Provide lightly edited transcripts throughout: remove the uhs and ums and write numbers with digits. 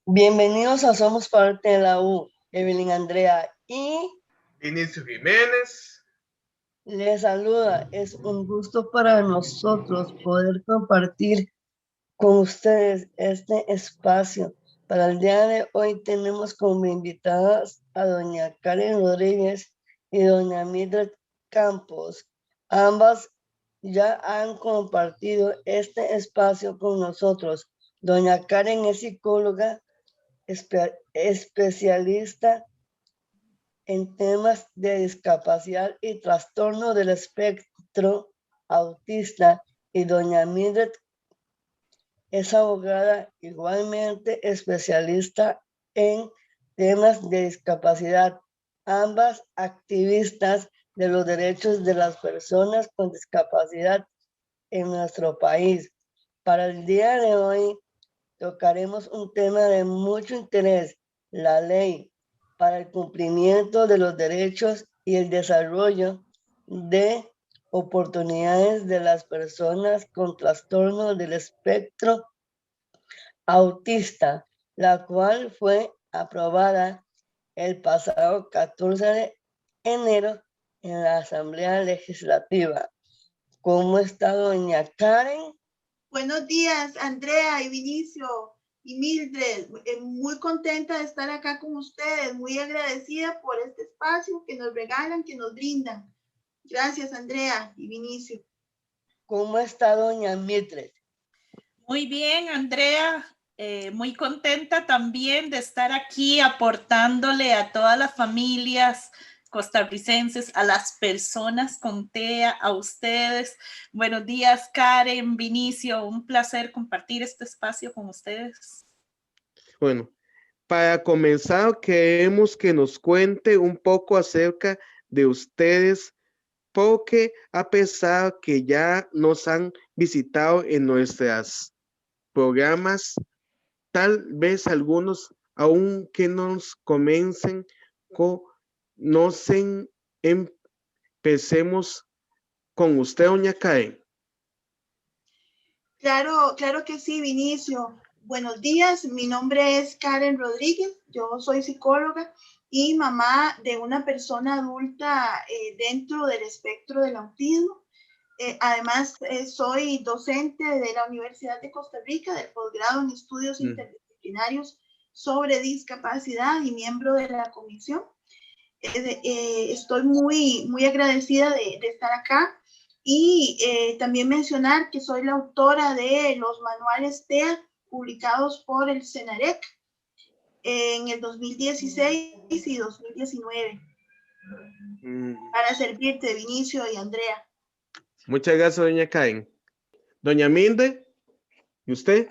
Bienvenidos a Somos Parte de la U, Evelyn Andrea y Vinicio Jiménez. les saluda. Es un gusto para nosotros poder compartir con ustedes este espacio. Para el día de hoy tenemos como invitadas a doña Karen Rodríguez y doña Mildred Campos. Ambas ya han compartido este espacio con nosotros. Doña Karen es psicóloga especialista en temas de discapacidad y trastorno del espectro autista, y doña Mildred es abogada igualmente especialista en temas de discapacidad, ambas activistas de los derechos de las personas con discapacidad en nuestro país. Para el día de hoy tocaremos un tema de mucho interés: la ley para el cumplimiento de los derechos y el desarrollo de oportunidades de las personas con trastorno del espectro autista, la cual fue aprobada el pasado 14 de enero en la Asamblea Legislativa. ¿Cómo está doña Karen? Buenos días, Andrea y Vinicio y Mildred. Muy contenta de estar acá con ustedes, muy agradecida por este espacio que nos regalan, que nos brindan. Gracias, Andrea y Vinicio. ¿Cómo está doña Mildred? Muy bien, Andrea. Muy contenta también de estar aquí aportándole a todas las familias costarricenses, a las personas con TEA, a ustedes. Buenos días, Karen, Vinicio, un placer compartir este espacio con ustedes. Bueno, para comenzar, queremos que nos cuente un poco acerca de ustedes, porque a pesar que ya nos han visitado en nuestros programas, tal vez algunos, aunque nos comiencen, conocen. Empecemos con usted, doña Karen. Claro que sí, Vinicio. Buenos días, mi nombre es Karen Rodríguez, yo soy psicóloga y mamá de una persona adulta dentro del espectro del autismo. Además, soy docente de la Universidad de Costa Rica, del posgrado en estudios interdisciplinarios sobre discapacidad y miembro de la comisión. Estoy muy agradecida de estar acá. Y también mencionar que soy la autora de los manuales TEA publicados por el CENAREC en el 2016 y 2019. Para servirte, Vinicio y Andrea. Muchas gracias, doña Karen. Doña Mildred, ¿y usted?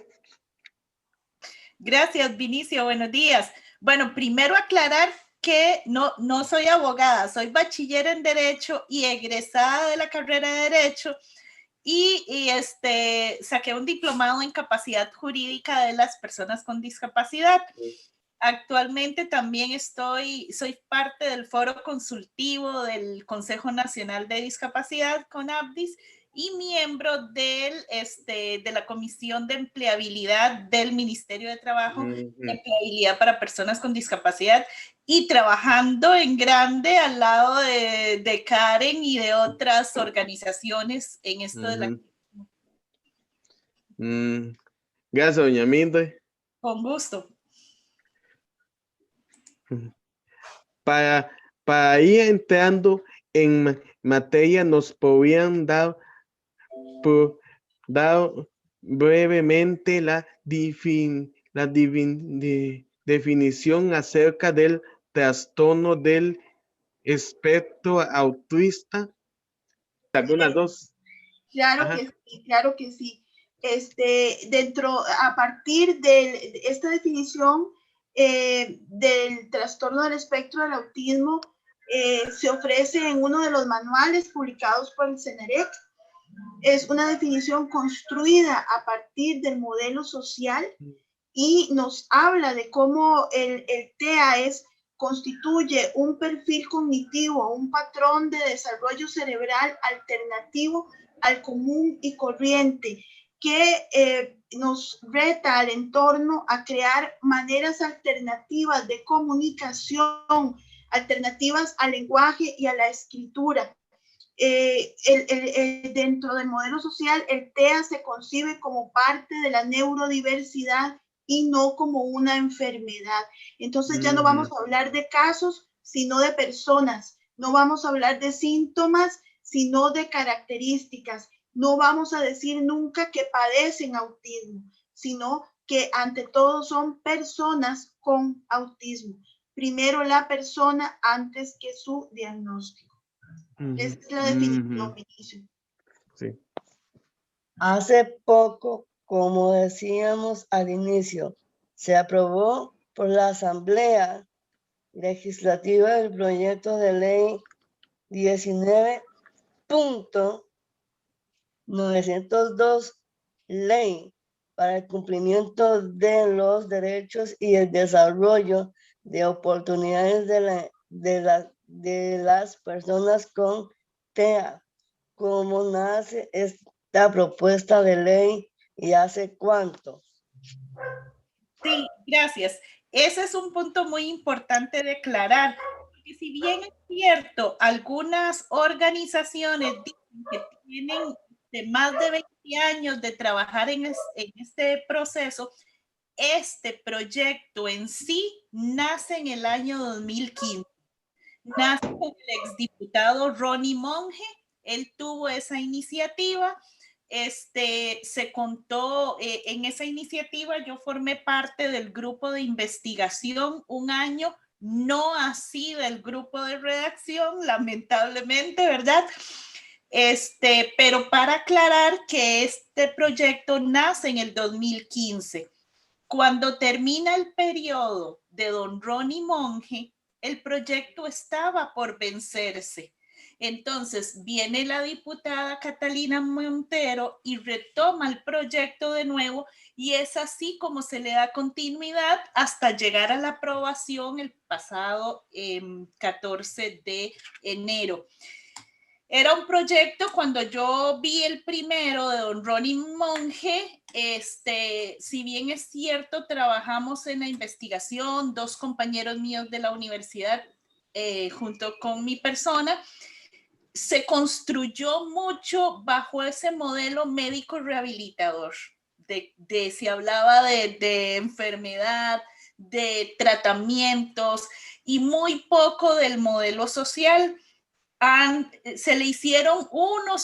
Gracias, Vinicio. Buenos días. Bueno, primero aclarar que no soy abogada, soy bachiller en Derecho y egresada de la carrera de Derecho y saqué un diplomado en capacidad jurídica de las personas con discapacidad. Actualmente también soy parte del foro consultivo del Consejo Nacional de Discapacidad, CONAPDIS, y miembro de la Comisión de Empleabilidad del Ministerio de Trabajo, Empleabilidad para Personas con Discapacidad, y trabajando en grande al lado de Karen y de otras organizaciones en esto de la... Gracias, doña Mildred. Con gusto. Para ir entrando en materia, nos podrían dar brevemente la definición acerca del trastorno del espectro autista. ¿Algunas dos? Claro que sí. A partir de esta definición del trastorno del espectro del autismo, se ofrece en uno de los manuales publicados por el CENAREC. Es una definición construida a partir del modelo social y nos habla de cómo el TEA constituye un perfil cognitivo, un patrón de desarrollo cerebral alternativo al común y corriente, que nos reta al entorno a crear maneras alternativas de comunicación, alternativas al lenguaje y a la escritura. Dentro del modelo social, el TEA se concibe como parte de la neurodiversidad y no como una enfermedad. Entonces ya no vamos a hablar de casos, sino de personas. No vamos a hablar de síntomas, sino de características. No vamos a decir nunca que padecen autismo, sino que ante todo son personas con autismo. Primero la persona antes que su diagnóstico. Esa es la definición, Vinicio. Sí. Hace poco, como decíamos al inicio, se aprobó por la Asamblea Legislativa el proyecto de ley 19.902, ley para el cumplimiento de los derechos y el desarrollo de oportunidades de las personas con TEA. ¿Cómo nace esta propuesta de ley y hace cuánto? Sí, gracias. Ese es un punto muy importante de aclarar. Porque si bien es cierto, algunas organizaciones dicen que tienen de más de 20 años de trabajar en este proceso, este proyecto en sí nace en el año 2015. Nace con el exdiputado Ronnie Monge. Él tuvo esa iniciativa. Se contó en esa iniciativa. Yo formé parte del grupo de investigación un año, no así del grupo de redacción, lamentablemente, ¿verdad? Pero para aclarar que este proyecto nace en el 2015. Cuando termina el periodo de don Ronnie Monge, el proyecto estaba por vencerse. Entonces viene la diputada Catalina Montero y retoma el proyecto de nuevo, y es así como se le da continuidad hasta llegar a la aprobación el pasado 14 de enero. Era un proyecto, cuando yo vi el primero de don Ronnie Monge, si bien es cierto, trabajamos en la investigación, 2 compañeros míos de la universidad, junto con mi persona, se construyó mucho bajo ese modelo médico rehabilitador. Se hablaba de enfermedad, de tratamientos, y muy poco del modelo social. Se le hicieron o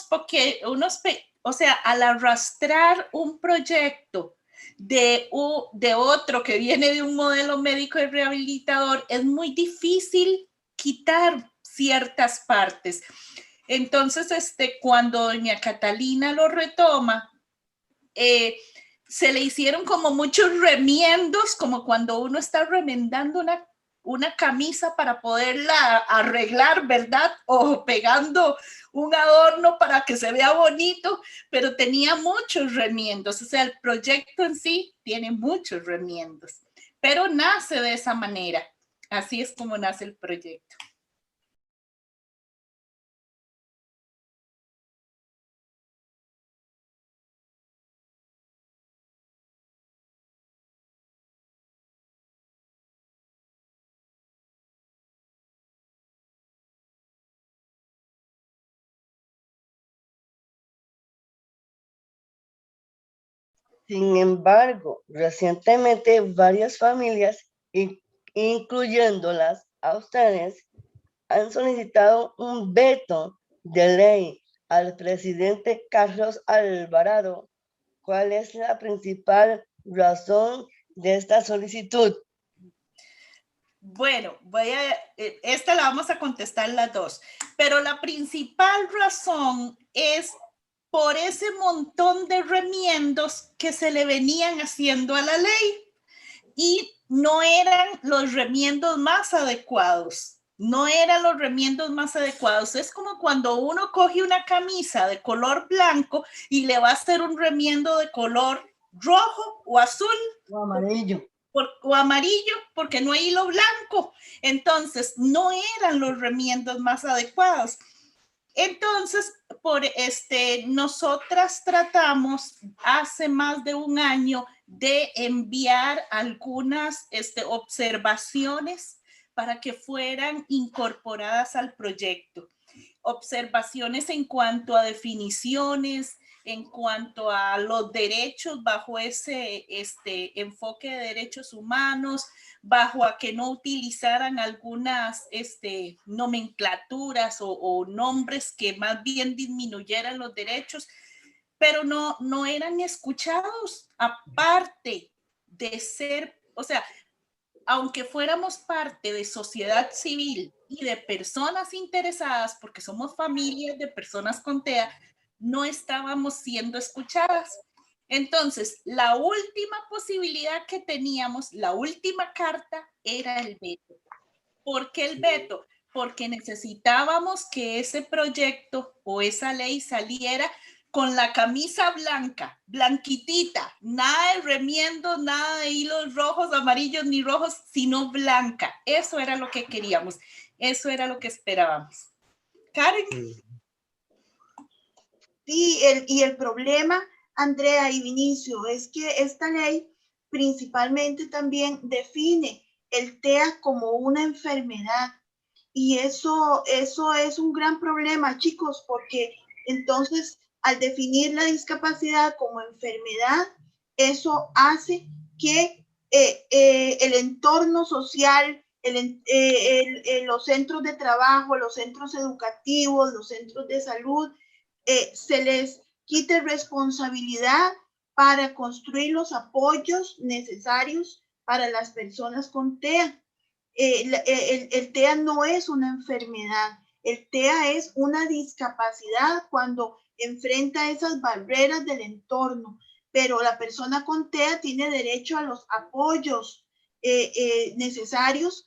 sea, al arrastrar un proyecto de otro que viene de un modelo médico y rehabilitador, es muy difícil quitar ciertas partes. Entonces, cuando doña Catalina lo retoma, se le hicieron como muchos remiendos, como cuando uno está remendando una camisa para poderla arreglar, ¿verdad? O pegando un adorno para que se vea bonito, pero tenía muchos remiendos. O sea, el proyecto en sí tiene muchos remiendos, pero nace de esa manera. Así es como nace el proyecto. Sin embargo, recientemente varias familias, incluyéndolas a ustedes, han solicitado un veto de ley al presidente Carlos Alvarado. ¿Cuál es la principal razón de esta solicitud? Bueno, esta la vamos a contestar las dos, pero la principal razón es por ese montón de remiendos que se le venían haciendo a la ley, y no eran los remiendos más adecuados. No eran los remiendos más adecuados. Es como cuando uno coge una camisa de color blanco y le va a hacer un remiendo de color rojo o azul. O amarillo. O amarillo, porque no hay hilo blanco. Entonces, no eran los remiendos más adecuados. Entonces, nosotras tratamos hace más de un año de enviar algunas observaciones para que fueran incorporadas al proyecto. Observaciones en cuanto a definiciones, en cuanto a los derechos bajo ese enfoque de derechos humanos, bajo a que no utilizaran algunas nomenclaturas o nombres que más bien disminuyeran los derechos, pero no eran escuchados, aparte de ser, o sea, aunque fuéramos parte de sociedad civil y de personas interesadas, porque somos familias de personas con TEA, no estábamos siendo escuchadas. Entonces, la última posibilidad que teníamos, la última carta, era el veto. ¿Por qué el veto? Porque necesitábamos que ese proyecto o esa ley saliera con la camisa blanca, blanquitita, nada de remiendo, nada de hilos rojos, amarillos ni rojos, sino blanca. Eso era lo que queríamos, eso era lo que esperábamos. Karen. Sí, y el problema, Andrea y Vinicio, es que esta ley principalmente también define el TEA como una enfermedad. Y eso es un gran problema, chicos, porque entonces al definir la discapacidad como enfermedad, eso hace que el entorno social, los centros de trabajo, los centros educativos, los centros de salud, se les quite responsabilidad para construir los apoyos necesarios para las personas con TEA. El TEA no es una enfermedad, el TEA es una discapacidad cuando enfrenta esas barreras del entorno, pero la persona con TEA tiene derecho a los apoyos necesarios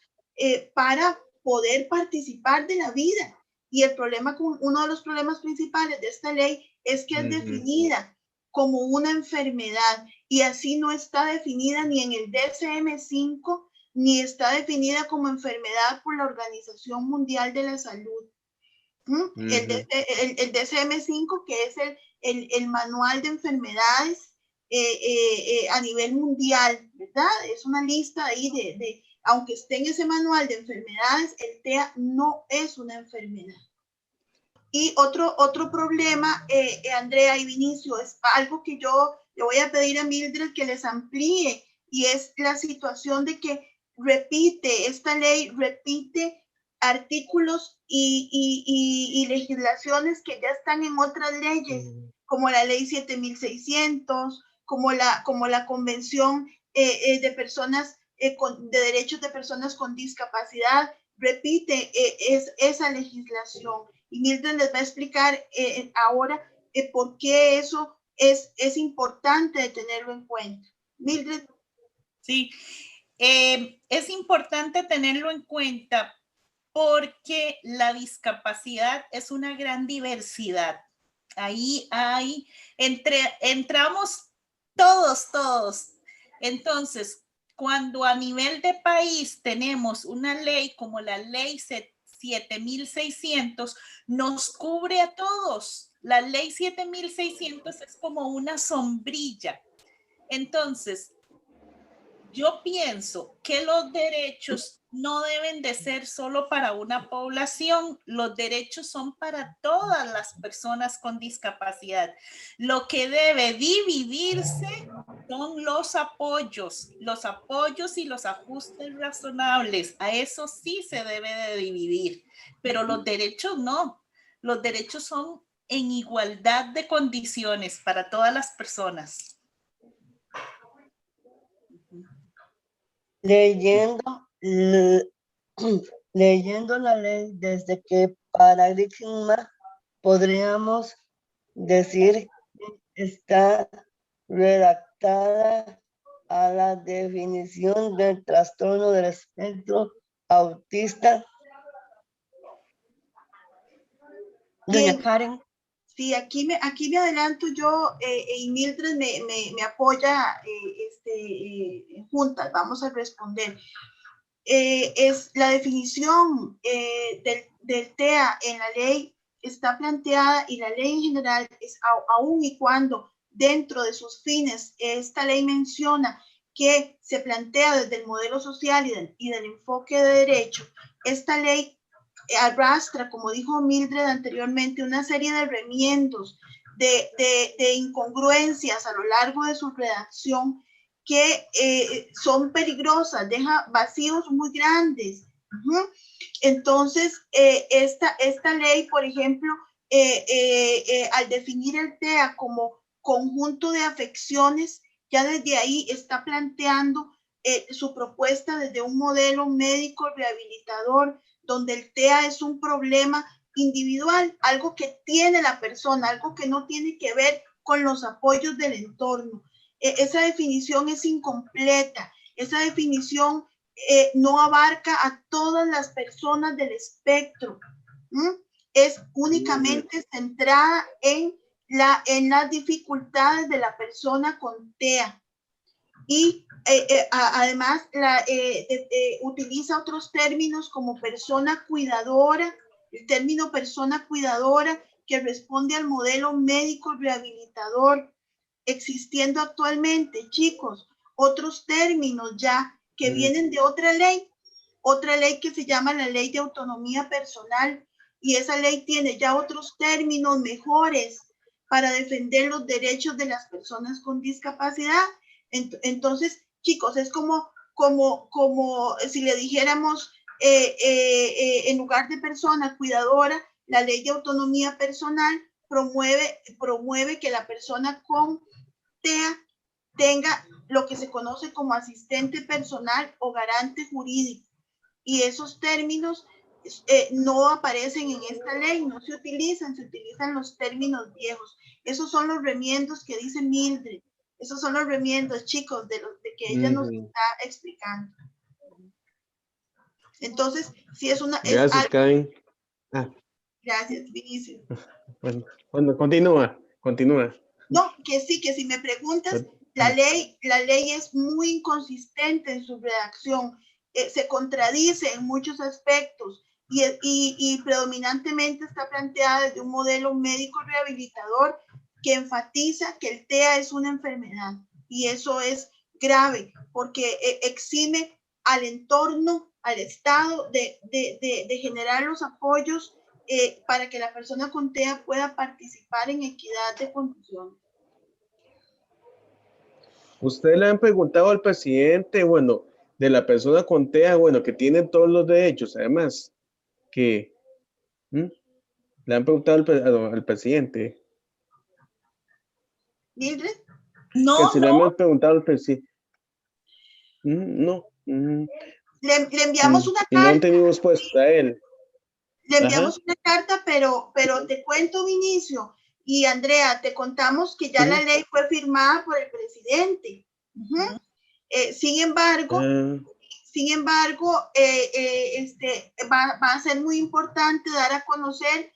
para poder participar de la vida. Y el problema, uno de los problemas principales de esta ley es que es definida como una enfermedad y así no está definida ni en el DSM-5 ni está definida como enfermedad por la Organización Mundial de la Salud. El DSM-5, que es el manual de enfermedades a nivel mundial, ¿verdad? Es una lista ahí aunque esté en ese manual de enfermedades, el TEA no es una enfermedad. Y otro problema, Andrea y Vinicio, es algo que yo le voy a pedir a Mildred que les amplíe, y es la situación de que esta ley repite artículos y legislaciones que ya están en otras leyes, como la ley 7600, como la Convención de Personas de Derechos de Personas con Discapacidad, repite esa legislación. Y Mildred les va a explicar ahora por qué eso es importante de tenerlo en cuenta. Mildred. Sí, es importante tenerlo en cuenta porque la discapacidad es una gran diversidad. Ahí entramos todos. Entonces, cuando a nivel de país tenemos una ley como la ley 7600, nos cubre a todos. La ley 7600 es como una sombrilla. Entonces, yo pienso que los derechos no deben de ser solo para una población, los derechos son para todas las personas con discapacidad. Lo que debe dividirse son los apoyos y los ajustes razonables. A eso sí se debe de dividir, pero los derechos no. Los derechos son en igualdad de condiciones para todas las personas. Leyendo la ley, ¿desde qué paradigma podríamos decir que está redactada a la definición del trastorno del espectro autista? Doña Karen. Sí, aquí me adelanto yo y Mildred me apoya juntas, vamos a responder. Es la definición del TEA en la ley está planteada y la ley en general es aun y cuando dentro de sus fines esta ley menciona que se plantea desde el modelo social y del enfoque de derecho, esta ley arrastra, como dijo Mildred anteriormente, una serie de remiendos, de incongruencias a lo largo de su redacción que son peligrosas, deja vacíos muy grandes. Entonces, esta ley, por ejemplo, al definir el TEA como conjunto de afecciones, ya desde ahí está planteando su propuesta desde un modelo médico rehabilitador, donde el TEA es un problema individual, algo que tiene la persona, algo que no tiene que ver con los apoyos del entorno. Esa definición es incompleta, esa definición no abarca a todas las personas del espectro. Es únicamente centrada en las dificultades de la persona con TEA. Y además utiliza otros términos como persona cuidadora, el término persona cuidadora que responde al modelo médico rehabilitador existiendo actualmente, chicos, otros términos ya que vienen de otra ley que se llama la Ley de Autonomía Personal, y esa ley tiene ya otros términos mejores para defender los derechos de las personas con discapacidad. Entonces, chicos, es como si le dijéramos, en lugar de persona cuidadora, la Ley de Autonomía Personal promueve que la persona con TEA tenga lo que se conoce como asistente personal o garante jurídico. Y esos términos no aparecen en esta ley, no se utilizan los términos viejos. Esos son los remiendos que dice Mildred. Esos son los remiendos, chicos, de que ella nos está explicando. Entonces, si es una... Gracias, Karen. Gracias, Vinicio. Bueno, continúa. No, que sí, que si me preguntas, la ley es muy inconsistente en su redacción, se contradice en muchos aspectos y predominantemente está planteada desde un modelo médico rehabilitador que enfatiza que el TEA es una enfermedad, y eso es grave porque exime al entorno, al Estado de generar los apoyos para que la persona con TEA pueda participar en equidad de condiciones. Usted le han preguntado al presidente, bueno, de la persona con TEA, bueno, que tiene todos los derechos, además, que le han preguntado al presidente. ¿Mildred? No, que si le hemos preguntado al presidente. No. Le enviamos una carta. Y no han tenido respuesta a él. Le enviamos una carta, pero te cuento, Vinicio y Andrea, te contamos que ya la ley fue firmada por el presidente. Sin embargo, va a ser muy importante dar a conocer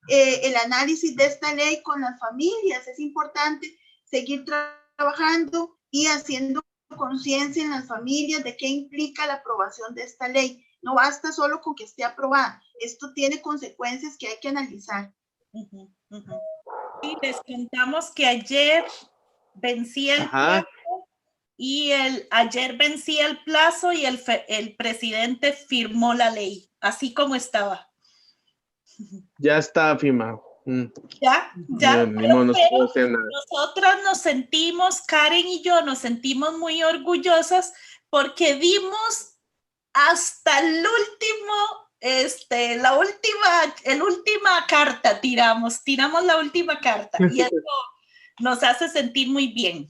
el análisis de esta ley con las familias. Es importante seguir trabajando y haciendo conciencia en las familias de qué implica la aprobación de esta ley. No basta solo con que esté aprobada. Esto tiene consecuencias que hay que analizar. Y les contamos que ayer vencía el plazo y ayer vencía el plazo y el presidente firmó la ley, así como estaba. Ya está firmado. Ya. Nosotras nos sentimos, Karen y yo nos sentimos muy orgullosas porque dimos hasta el último, la última carta, tiramos la última carta y eso nos hace sentir muy bien.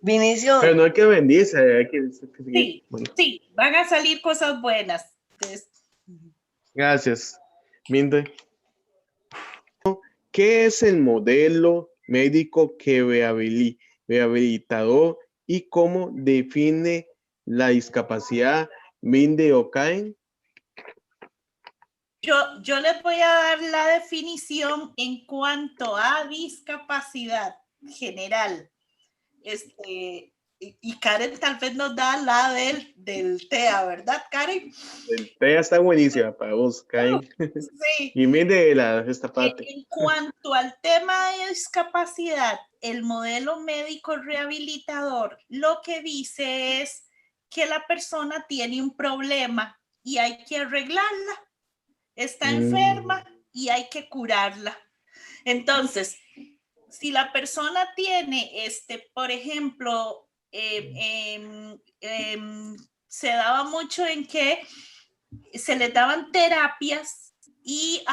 Vinicio. Pero no hay que bendice, hay que seguir. Sí, van a salir cosas buenas. Gracias, Minde. ¿Qué es el modelo médico rehabilitador y cómo define la discapacidad, Minde o Karen? Yo les voy a dar la definición en cuanto a discapacidad general. y Karen tal vez nos da la del TEA, ¿verdad, Karen? El TEA está buenísima para vos, Karen. Sí. Y mire esta parte. En cuanto al tema de discapacidad, el modelo médico rehabilitador lo que dice es que la persona tiene un problema y hay que arreglarla. Está enferma y hay que curarla. Entonces, si la persona tiene, por ejemplo, se daba mucho en que se le daban terapias y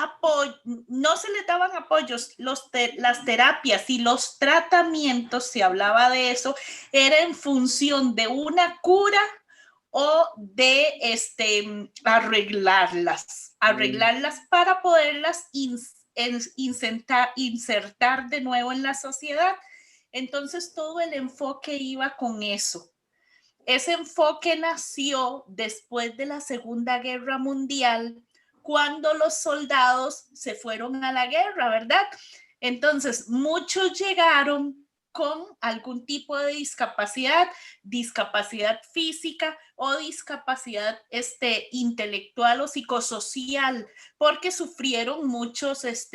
no se le daban apoyos, las terapias y los tratamientos, se hablaba de eso, era en función de una cura o de arreglarlas para poderlas insertar de nuevo en la sociedad. Entonces todo el enfoque iba con eso. Ese enfoque nació después de la Segunda Guerra Mundial, cuando los soldados se fueron a la guerra, ¿verdad? Entonces muchos llegaron con algún tipo de discapacidad física o discapacidad intelectual o psicosocial, porque sufrieron muchas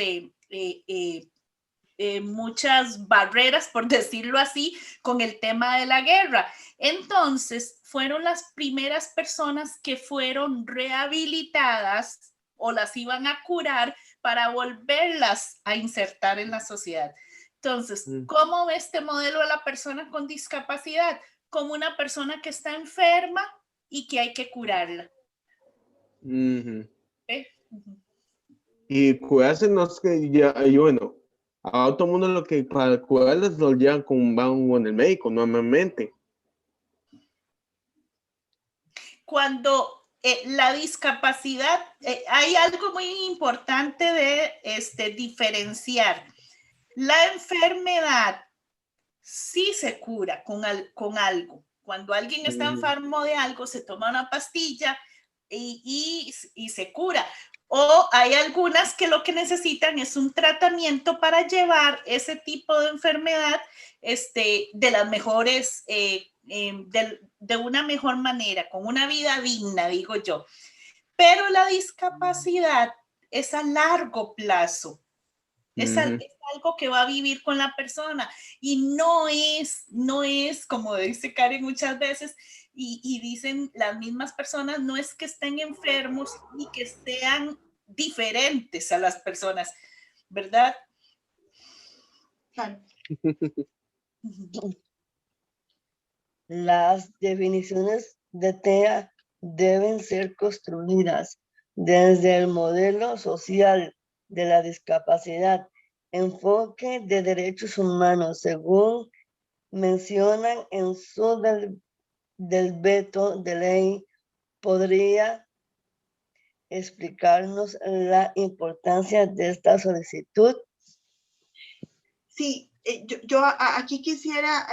barreras, por decirlo así, con el tema de la guerra. Entonces, fueron las primeras personas que fueron rehabilitadas o las iban a curar para volverlas a insertar en la sociedad. Entonces, ¿cómo ve este modelo a la persona con discapacidad? Como una persona que está enferma y que hay que curarla. Y curarse no es que bueno, a todo el mundo lo que para curarlas lo llevan con el médico normalmente. Cuando la discapacidad, hay algo muy importante de diferenciar. La enfermedad sí se cura con algo. Cuando alguien está enfermo de algo, se toma una pastilla y se cura. O hay algunas que lo que necesitan es un tratamiento para llevar ese tipo de enfermedad de las mejores, de una mejor manera, con una vida digna, digo yo. Pero la discapacidad es a largo plazo. Es algo que va a vivir con la persona y no es, como dice Karen muchas veces, y dicen las mismas personas, no es que estén enfermos ni que sean diferentes a las personas, ¿verdad? Las definiciones de TEA deben ser construidas desde el modelo social de la discapacidad, enfoque de derechos humanos, según mencionan en su del veto de ley. ¿Podría explicarnos la importancia de esta solicitud? Sí, yo aquí quisiera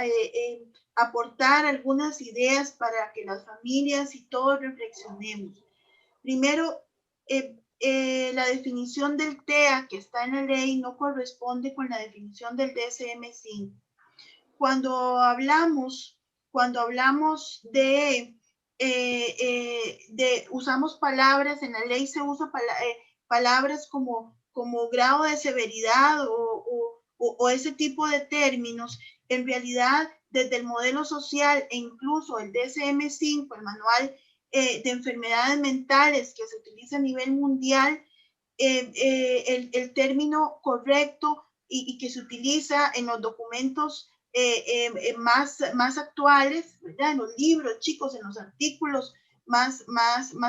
aportar algunas ideas para que las familias y todos reflexionemos. Primero, la definición del TEA que está en la ley no corresponde con la definición del DSM-5. Cuando hablamos de usamos palabras, en la ley se usa palabras como grado de severidad o ese tipo de términos. En realidad, desde el modelo social e incluso el DSM-5, el manual de enfermedades mentales que se utiliza a nivel mundial, el término correcto y que se utiliza en los documentos más actuales, ¿verdad? En los libros, chicos, en los artículos más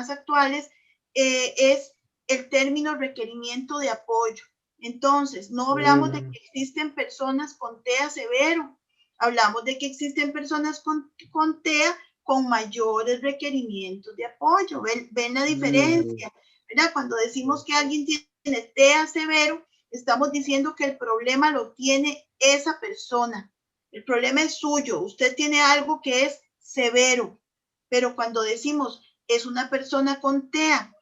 actuales, es el término requerimiento de apoyo. Entonces, no hablamos de que existen personas con TEA severo, hablamos de que existen personas con TEA con mayores requerimientos de apoyo. ¿Ven la diferencia? ¿Verdad? Cuando decimos que alguien tiene TEA severo, estamos diciendo que el problema lo tiene esa persona. El problema es suyo. Usted tiene algo que es severo. Pero cuando decimos es una persona con TEA,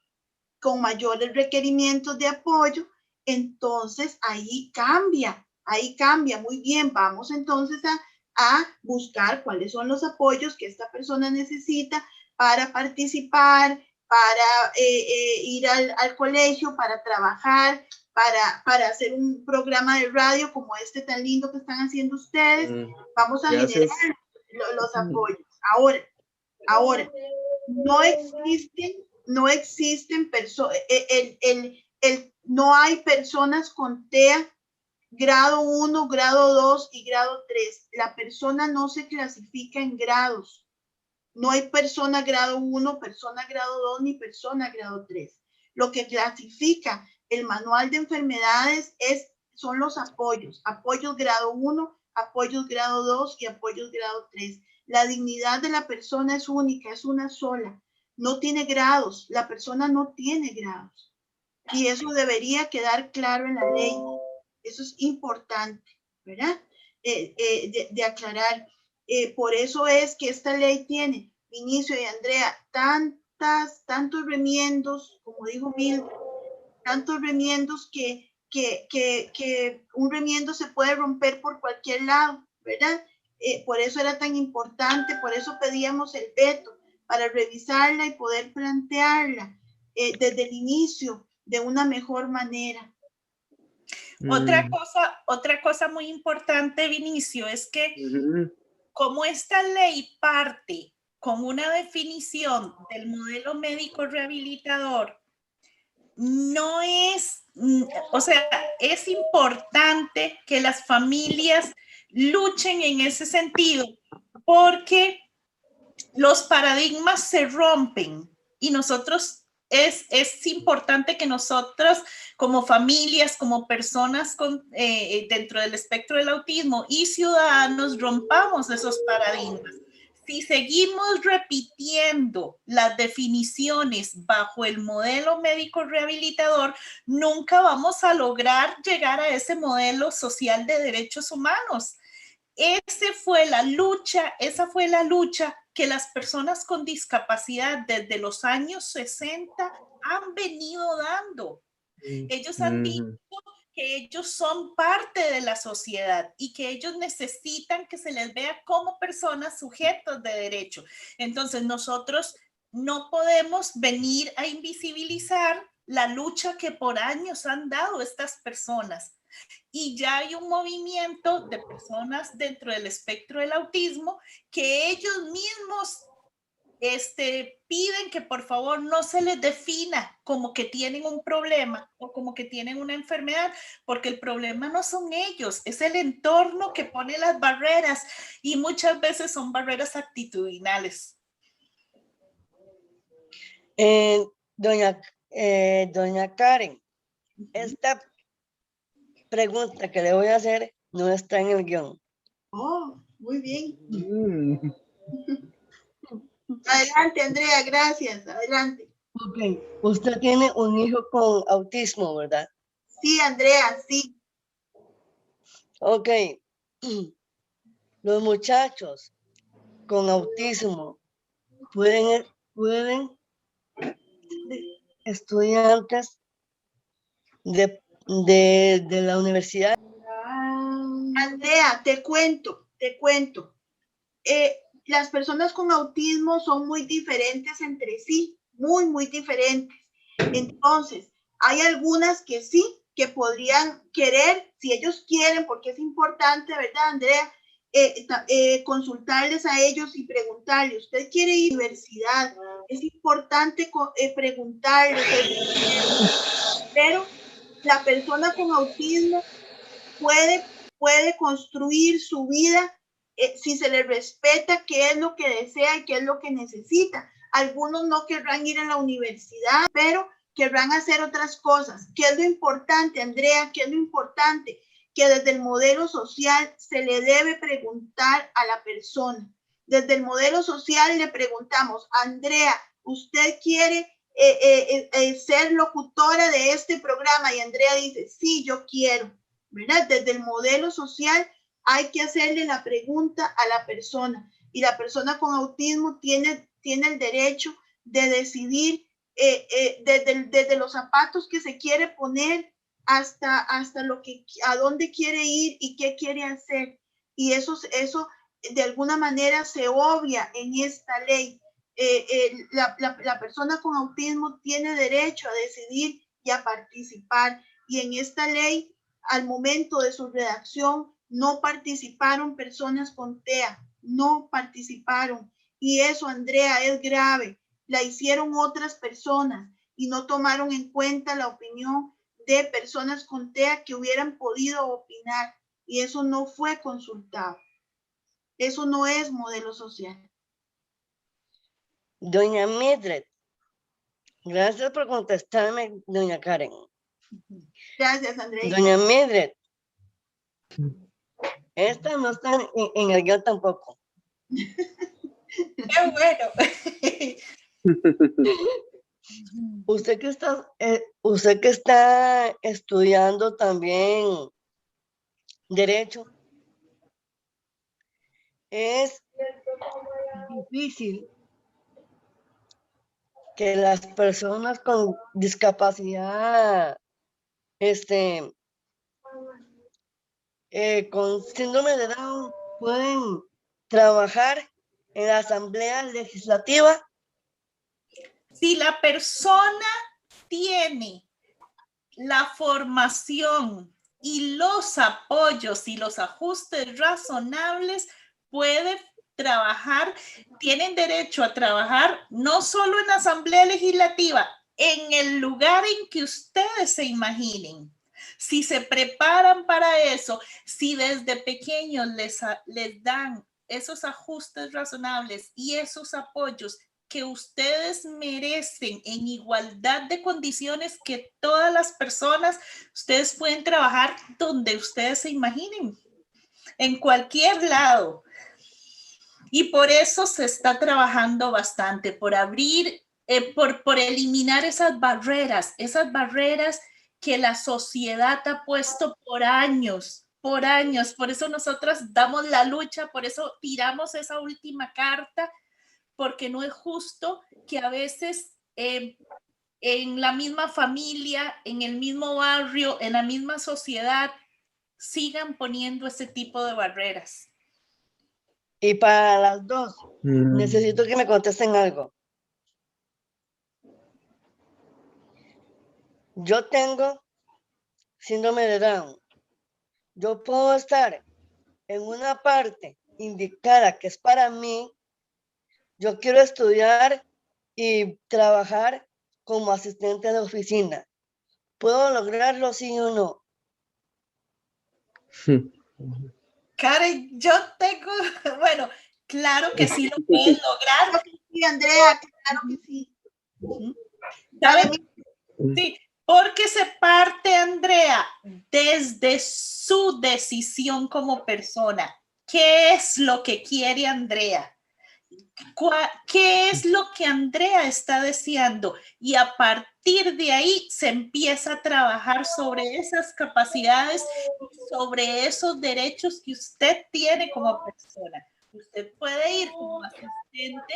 con mayores requerimientos de apoyo, entonces ahí cambia. Muy bien, vamos entonces a buscar cuáles son los apoyos que esta persona necesita para participar, para ir al colegio, para trabajar, para hacer un programa de radio como este tan lindo que están haciendo ustedes. Vamos a generar los apoyos. Ahora, no existen personas, no hay personas con TEA grado 1, grado 2 y grado 3. La persona no se clasifica en grados. No hay persona grado 1, persona grado 2 ni persona grado 3. Lo que clasifica el manual de enfermedades son los apoyos. Apoyos grado 1, apoyos grado 2 y apoyos grado 3. La dignidad de la persona es única, es una sola. No tiene grados. La persona no tiene grados. Y eso debería quedar claro en la ley. Eso es importante, ¿verdad? De aclarar. Por eso es que esta ley tiene, Vinicio y Andrea, tantos remiendos, como dijo Mildred, tantos remiendos que un remiendo se puede romper por cualquier lado, ¿verdad? Por eso era tan importante, por eso pedíamos el veto, para revisarla y poder plantearla desde el inicio de una mejor manera. Otra cosa muy importante, Vinicio, es que como esta ley parte con una definición del modelo médico rehabilitador, no es, o sea, es importante que las familias luchen en ese sentido, porque los paradigmas se rompen y nosotros es importante que nosotros como familias, como personas dentro del espectro del autismo y ciudadanos rompamos esos paradigmas. Si seguimos repitiendo las definiciones bajo el modelo médico rehabilitador, nunca vamos a lograr llegar a ese modelo social de derechos humanos. Esa fue la lucha que las personas con discapacidad desde los años 60 han venido dando. Ellos han dicho que ellos son parte de la sociedad y que ellos necesitan que se les vea como personas sujetos de derecho. Entonces nosotros no podemos venir a invisibilizar la lucha que por años han dado estas personas. Y ya hay un movimiento de personas dentro del espectro del autismo que ellos mismos piden que por favor no se les defina como que tienen un problema o como que tienen una enfermedad, porque el problema no son ellos, es el entorno que pone las barreras y muchas veces son barreras actitudinales. Doña Karen, esta pregunta que le voy a hacer no está en el guión. Oh, muy bien. Adelante, Andrea, gracias. Adelante. Ok, usted tiene un hijo con autismo, ¿verdad? Sí, Andrea, sí. Ok. Los muchachos con autismo pueden estudiantes de la universidad. Andrea, te cuento. Las personas con autismo son muy diferentes entre sí, muy diferentes. Entonces, hay algunas que sí, que podrían querer, si ellos quieren, porque es importante, ¿verdad, Andrea? Consultarles a ellos y preguntarles, ¿usted quiere ir a la universidad? Es importante preguntarles, pero la persona con autismo puede construir su vida si se le respeta qué es lo que desea y qué es lo que necesita. Algunos no querrán ir a la universidad, pero querrán hacer otras cosas. ¿Qué es lo importante, Andrea? ¿Qué es lo importante? Que desde el modelo social se le debe preguntar a la persona. Desde el modelo social le preguntamos, Andrea, ¿usted quiere ser locutora de este programa? Y Andrea dice, sí, yo quiero, ¿verdad? Desde el modelo social hay que hacerle la pregunta a la persona y la persona con autismo tiene el derecho de decidir desde los zapatos que se quiere poner hasta a dónde quiere ir y qué quiere hacer. Y eso de alguna manera se obvia en esta ley. La persona con autismo tiene derecho a decidir y a participar, y en esta ley, al momento de su redacción, no participaron personas con TEA, no participaron, y eso, Andrea, es grave. La hicieron otras personas y no tomaron en cuenta la opinión de personas con TEA que hubieran podido opinar, y eso no fue consultado. Eso no es modelo social. Doña Mildred, gracias por contestarme, doña Karen. Gracias, Andrea. Doña Mildred, esta no está en el guión tampoco. ¡Qué bueno! Usted que está estudiando también Derecho, es difícil que las personas con discapacidad, con síndrome de Down, pueden trabajar en la Asamblea Legislativa. Si la persona tiene la formación y los apoyos y los ajustes razonables, puede trabajar, tienen derecho a trabajar no solo en la Asamblea Legislativa, en el lugar en que ustedes se imaginen. Si se preparan para eso, si desde pequeños les dan esos ajustes razonables y esos apoyos que ustedes merecen en igualdad de condiciones que todas las personas, ustedes pueden trabajar donde ustedes se imaginen, en cualquier lado. Y por eso se está trabajando bastante, por abrir, por eliminar esas barreras que la sociedad ha puesto por años. Por eso nosotras damos la lucha, por eso tiramos esa última carta, porque no es justo que a veces en la misma familia, en el mismo barrio, en la misma sociedad, sigan poniendo ese tipo de barreras. Y para las dos, necesito que me contesten algo. Yo tengo síndrome de Down. Yo puedo estar en una parte indicada que es para mí. Yo quiero estudiar y trabajar como asistente de oficina. ¿Puedo lograrlo, sí o no? Karen, yo tengo, bueno, claro que sí lo puedes lograr. Claro que sí, Andrea, claro que sí. ¿Saben? Sí, porque se parte, Andrea, desde su decisión como persona. ¿Qué es lo que quiere Andrea? ¿Qué es lo que Andrea está deseando? Y a partir de ahí se empieza a trabajar sobre esas capacidades, sobre esos derechos que usted tiene como persona. Usted puede ir como asistente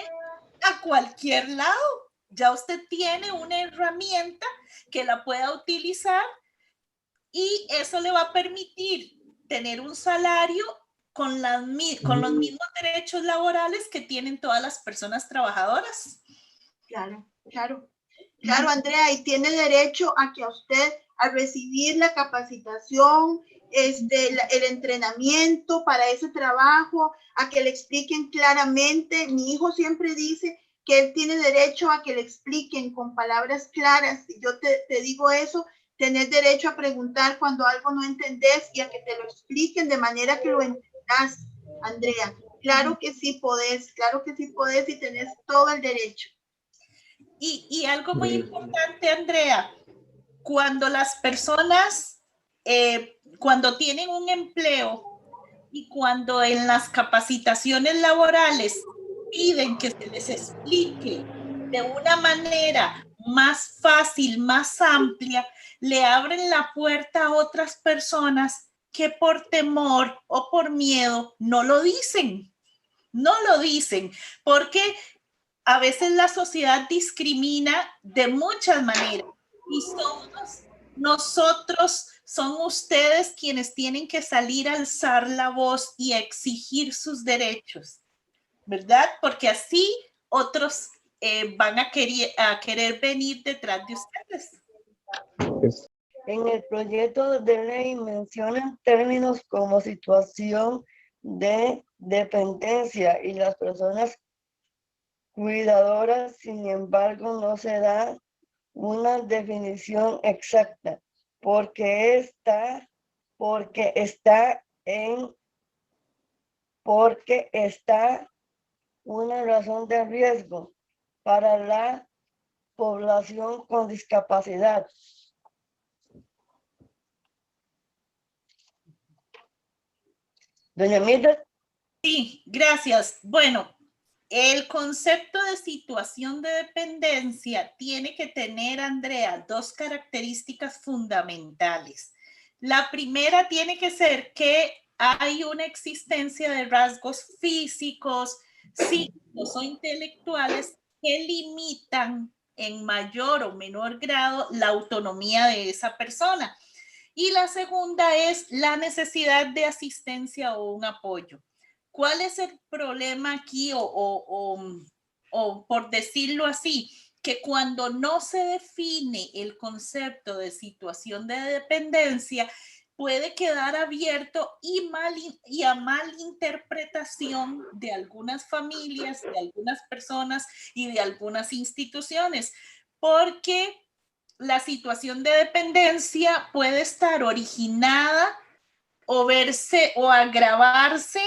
a cualquier lado. Ya usted tiene una herramienta que la pueda utilizar y eso le va a permitir tener un salario con los mismos derechos laborales que tienen todas las personas trabajadoras. Claro, Andrea, y tiene derecho a que a recibir la capacitación, el entrenamiento para ese trabajo, a que le expliquen claramente. Mi hijo siempre dice que él tiene derecho a que le expliquen con palabras claras. Yo te digo eso, tener derecho a preguntar cuando algo no entendés y a que te lo expliquen de manera que lo entendas, Andrea. Claro que sí podés y tenés todo el derecho. Y algo muy importante, Andrea, cuando las personas, cuando tienen un empleo y cuando en las capacitaciones laborales piden que se les explique de una manera más fácil, más amplia, le abren la puerta a otras personas que por temor o por miedo no lo dicen, porque a veces la sociedad discrimina de muchas maneras y nosotros son ustedes quienes tienen que salir a alzar la voz y exigir sus derechos, ¿verdad? Porque así otros van a querer venir detrás de ustedes. En el proyecto de ley mencionan términos como situación de dependencia y las personas cuidadoras, sin embargo, no se da una definición exacta porque está una razón de riesgo para la población con discapacidad. Doña Mildred. Sí, gracias. Bueno, el concepto de situación de dependencia tiene que tener, Andrea, dos características fundamentales. La primera tiene que ser que hay una existencia de rasgos físicos, psíquicos o intelectuales que limitan en mayor o menor grado la autonomía de esa persona. Y la segunda es la necesidad de asistencia o un apoyo. ¿Cuál es el problema aquí o por decirlo así? Que cuando no se define el concepto de situación de dependencia, puede quedar abierto y a malinterpretación de algunas familias, de algunas personas y de algunas instituciones, porque la situación de dependencia puede estar originada o verse o agravarse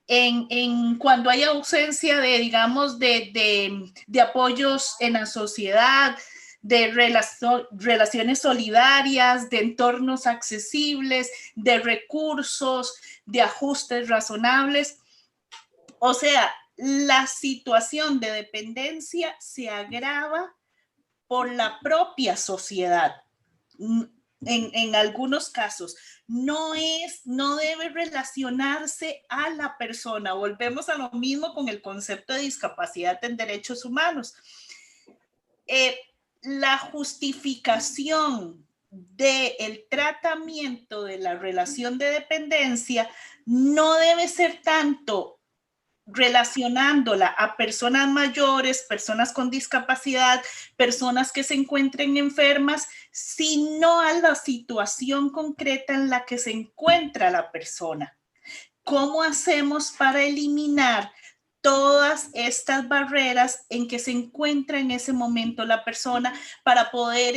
en cuando hay ausencia de, digamos, de apoyos en la sociedad, de relaciones solidarias, de entornos accesibles, de recursos, de ajustes razonables. O sea, la situación de dependencia se agrava por la propia sociedad. En algunos casos, no debe relacionarse a la persona. Volvemos a lo mismo con el concepto de discapacidad en derechos humanos. La justificación del tratamiento de la relación de dependencia no debe ser tanto relacionándola a personas mayores, personas con discapacidad, personas que se encuentren enfermas, sino a la situación concreta en la que se encuentra la persona. ¿Cómo hacemos para eliminar todas estas barreras en que se encuentra en ese momento la persona para poder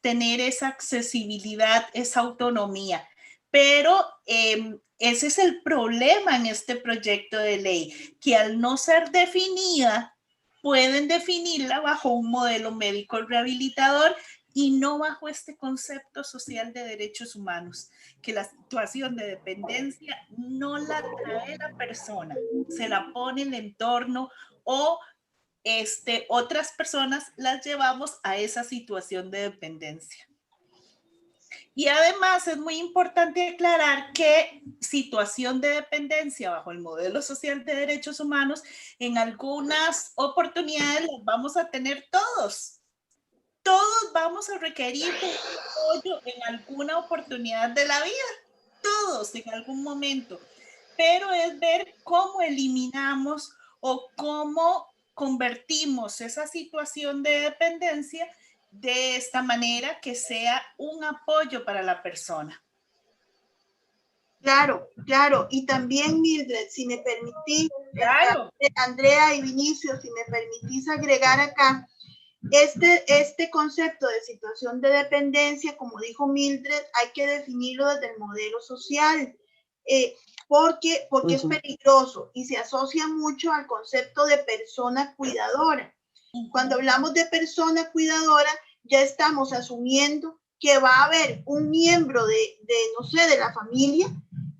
tener esa accesibilidad, esa autonomía? Pero ese es el problema en este proyecto de ley, que al no ser definida, pueden definirla bajo un modelo médico rehabilitador y no bajo este concepto social de derechos humanos, que la situación de dependencia no la trae la persona, se la pone el entorno o otras personas las llevamos a esa situación de dependencia. Y además es muy importante aclarar que situación de dependencia bajo el modelo social de derechos humanos, en algunas oportunidades las vamos a tener todos. Todos vamos a requerir apoyo en alguna oportunidad de la vida. Todos en algún momento. Pero es ver cómo eliminamos o cómo convertimos esa situación de dependencia de esta manera que sea un apoyo para la persona. Claro, claro. Y también, Mildred, si me permitís, claro. Andrea y Vinicio, si me permitís agregar acá, este concepto de situación de dependencia, como dijo Mildred, hay que definirlo desde el modelo social, porque es peligroso y se asocia mucho al concepto de persona cuidadora. Cuando hablamos de persona cuidadora, ya estamos asumiendo que va a haber un miembro no sé, de la familia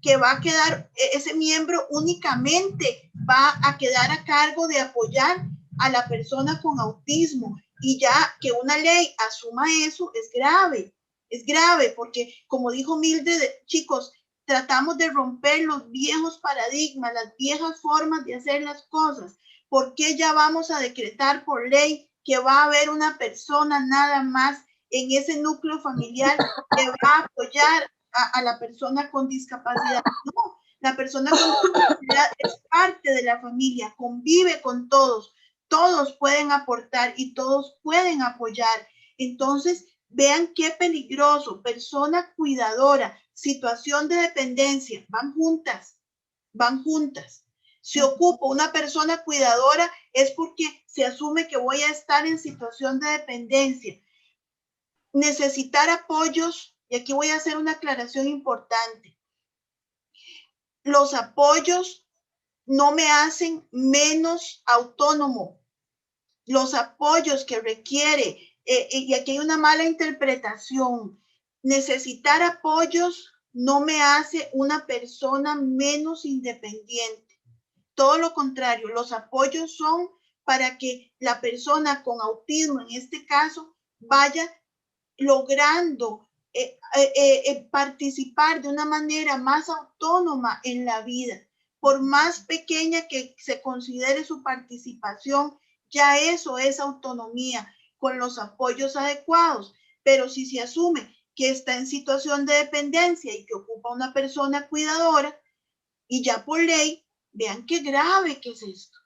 que va a quedar, ese miembro únicamente va a quedar a cargo de apoyar a la persona con autismo, y ya que una ley asuma eso es grave, porque como dijo Mildred, chicos, tratamos de romper los viejos paradigmas, las viejas formas de hacer las cosas. ¿Por qué ya vamos a decretar por ley que va a haber una persona nada más en ese núcleo familiar que va a apoyar a la persona con discapacidad. No, la persona con discapacidad es parte de la familia, convive con todos, todos pueden aportar y todos pueden apoyar. Entonces, vean qué peligroso, persona cuidadora, situación de dependencia, van juntas, van juntas. Si ocupo una persona cuidadora es porque se asume que voy a estar en situación de dependencia. Necesitar apoyos, y aquí voy a hacer una aclaración importante. Los apoyos no me hacen menos autónomo. Los apoyos que requiere, y aquí hay una mala interpretación, necesitar apoyos no me hace una persona menos independiente. Todo lo contrario, los apoyos son para que la persona con autismo, en este caso, vaya logrando participar de una manera más autónoma en la vida. Por más pequeña que se considere su participación, ya eso es autonomía con los apoyos adecuados. Pero si se asume que está en situación de dependencia y que ocupa una persona cuidadora, y ya por ley, vean qué grave que es esto,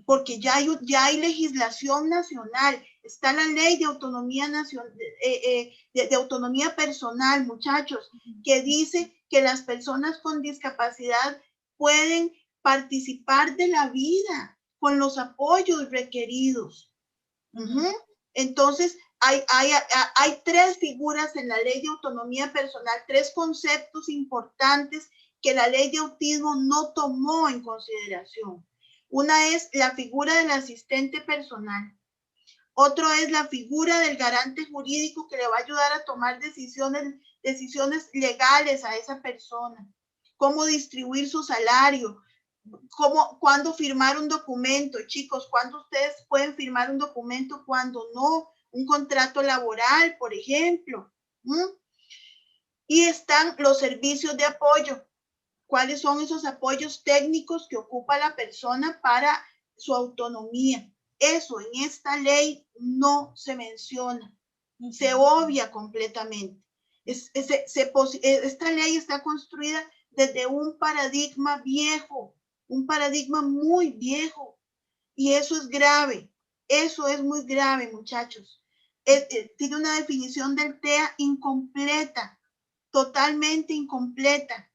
porque ya hay legislación nacional, está la ley de autonomía nacional, de autonomía personal, muchachos, que dice que las personas con discapacidad pueden participar de la vida con los apoyos requeridos. Entonces, hay tres figuras en la ley de autonomía personal, tres conceptos importantes que la ley de autismo no tomó en consideración. Una es la figura del asistente personal. Otro es la figura del garante jurídico que le va a ayudar a tomar decisiones legales a esa persona. Cómo distribuir su salario. Cuándo firmar un documento. Chicos, ¿cuándo ustedes pueden firmar un documento? Cuando no. Un contrato laboral, por ejemplo. Y están los servicios de apoyo. ¿Cuáles son esos apoyos técnicos que ocupa la persona para su autonomía? Eso en esta ley no se menciona, se obvia completamente. Esta ley está construida desde un paradigma viejo, un paradigma muy viejo, y eso es grave, eso es muy grave, muchachos. Tiene una definición del TEA incompleta, totalmente incompleta.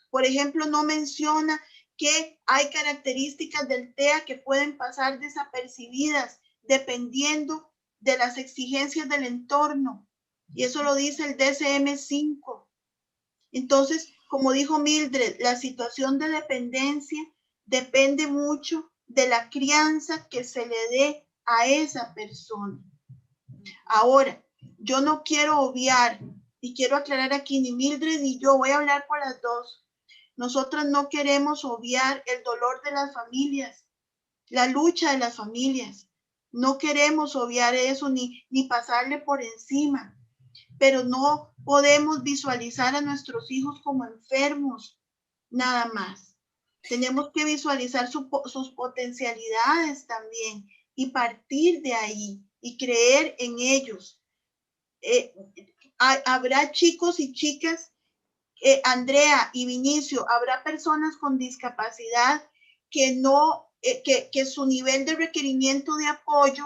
Por ejemplo, no menciona que hay características del TEA que pueden pasar desapercibidas dependiendo de las exigencias del entorno. Y eso lo dice el DSM-5. Entonces, como dijo Mildred, la situación de dependencia depende mucho de la crianza que se le dé a esa persona. Ahora, yo no quiero obviar, y quiero aclarar aquí, ni Mildred ni yo, voy a hablar por las dos. Nosotras no queremos obviar el dolor de las familias, la lucha de las familias. No queremos obviar eso ni pasarle por encima, pero no podemos visualizar a nuestros hijos como enfermos, nada más. Tenemos que visualizar sus potencialidades también y partir de ahí y creer en ellos. Habrá chicos y chicas, Andrea y Vinicio, habrá personas con discapacidad que su nivel de requerimiento de apoyo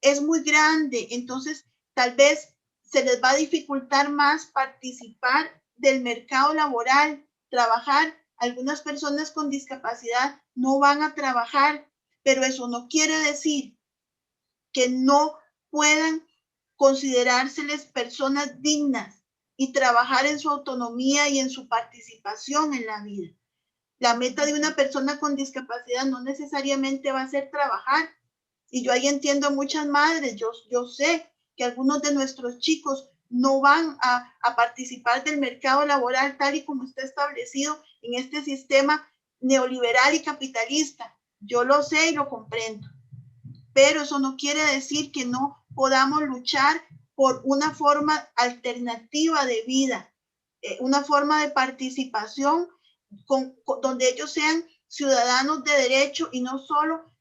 es muy grande, entonces tal vez se les va a dificultar más participar del mercado laboral, trabajar. Algunas personas con discapacidad no van a trabajar, pero eso no quiere decir que no puedan considerárseles personas dignas y trabajar en su autonomía y en su participación en la vida. La meta de una persona con discapacidad no necesariamente va a ser trabajar. Y yo ahí entiendo a muchas madres. Yo sé que algunos de nuestros chicos no van a participar del mercado laboral tal y como está establecido en este sistema neoliberal y capitalista. Yo lo sé y lo comprendo. Pero eso no quiere decir que no podamos luchar por una forma alternativa de vida, una forma de participación donde ellos sean ciudadanos de derecho y no solo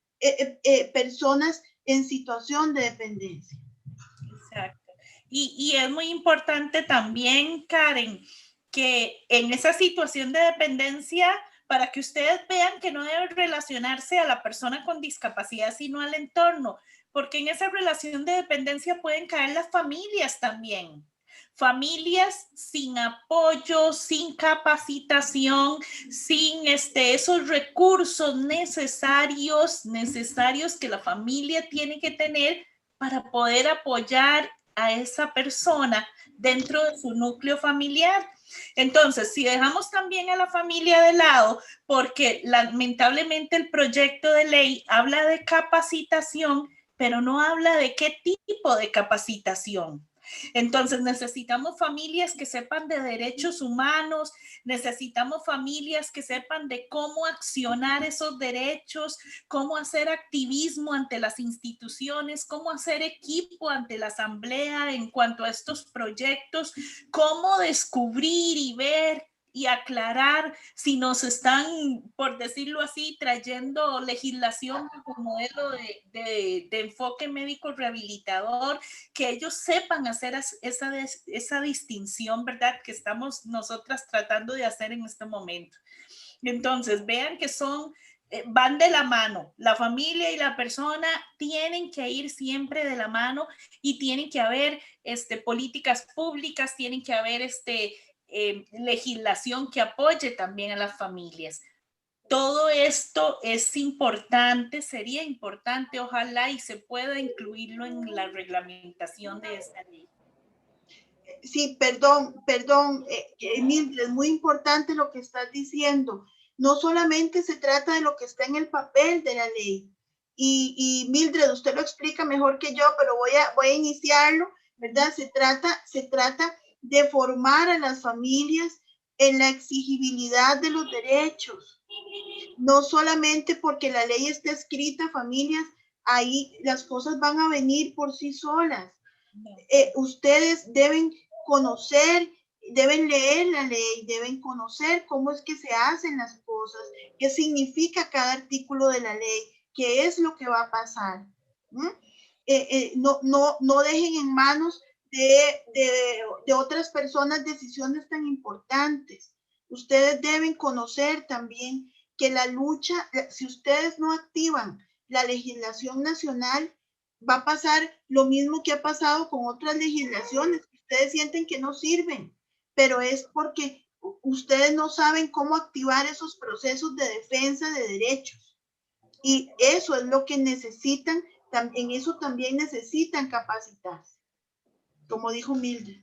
personas en situación de dependencia. Exacto. Y es muy importante también, Karen, que en esa situación de dependencia, para que ustedes vean que no deben relacionarse a la persona con discapacidad, sino al entorno, porque en esa relación de dependencia pueden caer las familias también. Familias sin apoyo, sin capacitación, sin esos recursos necesarios que la familia tiene que tener para poder apoyar a esa persona dentro de su núcleo familiar. Entonces, si dejamos también a la familia de lado, porque lamentablemente el proyecto de ley habla de capacitación, pero no habla de qué tipo de capacitación. Entonces necesitamos familias que sepan de derechos humanos, necesitamos familias que sepan de cómo accionar esos derechos, cómo hacer activismo ante las instituciones, cómo hacer equipo ante la asamblea en cuanto a estos proyectos, cómo descubrir y ver y aclarar si nos están, por decirlo así, trayendo legislación como modelo de enfoque médico rehabilitador, que ellos sepan hacer esa distinción, ¿verdad? Que estamos nosotras tratando de hacer en este momento. Entonces, vean que van de la mano. La familia y la persona tienen que ir siempre de la mano y tienen que haber políticas públicas, tienen que haber legislación que apoye también a las familias. Todo esto es importante, sería importante, ojalá y se pueda incluirlo en la reglamentación de esta ley. Sí, perdón, Mildred, es muy importante lo que estás diciendo. No solamente se trata de lo que está en el papel de la ley. Y Mildred, usted lo explica mejor que yo, pero voy a iniciarlo, ¿verdad? Se trata de formar a las familias en la exigibilidad de los derechos. No solamente porque la ley está escrita, familias, ahí las cosas van a venir por sí solas. Ustedes deben conocer, deben leer la ley, deben conocer cómo es que se hacen las cosas, qué significa cada artículo de la ley, qué es lo que va a pasar. No dejen en manos de otras personas decisiones tan importantes. Ustedes deben conocer también que la lucha, si ustedes no activan la legislación nacional, va a pasar lo mismo que ha pasado con otras legislaciones. Ustedes sienten que no sirven, pero es porque ustedes no saben cómo activar esos procesos de defensa de derechos. Y eso es lo que necesitan, en eso también necesitan capacitarse, como dijo Mildred.